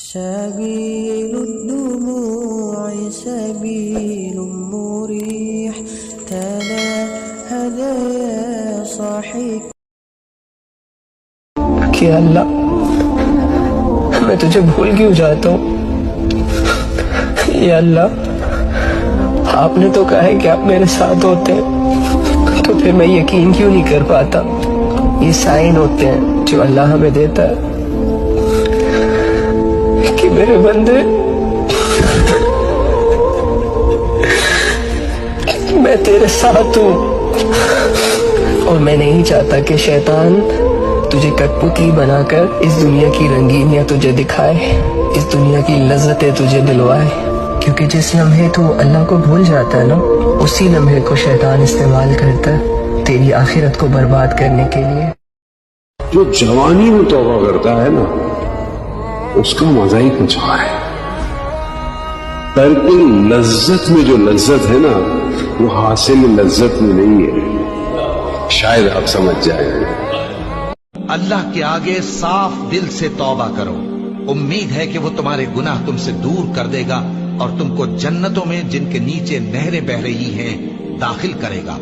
سبيل الدموع سبيل مريح تنهد يا صاحي. کہ اللہ میں تجھے بھول کیوں جاتا ہوں؟ یا اللہ آپ نے تو کہا ہے کہ آپ میرے ساتھ ہوتے ہیں، تو پھر میں یقین کیوں نہیں کر پاتا؟ یہ سائن ہوتے ہیں جو اللہ ہمیں دیتا ہے کہ میرے بندے میں تیرے ساتھ ہوں، اور میں نہیں چاہتا کہ شیطان تجھے کٹ پتلی بنا کر اس دنیا کی رنگینیاں تجھے دکھائے، اس دنیا کی لذتیں تجھے دلوائے، کیونکہ جس لمحے تو اللہ کو بھول جاتا ہے نا، اسی لمحے کو شیطان استعمال کرتا ہے تیری آخرت کو برباد کرنے کے لیے. جو جوانی میں توبہ کرتا ہے نا، اس کا مزہ ہی کچھ اور ہے. ترک لذت میں جو لذت ہے نا، وہ حاصل لذت میں نہیں ہے. شاید آپ سمجھ جائیں. اللہ کے آگے صاف دل سے توبہ کرو، امید ہے کہ وہ تمہارے گناہ تم سے دور کر دے گا اور تم کو جنتوں میں جن کے نیچے نہریں بہہ رہی ہیں داخل کرے گا.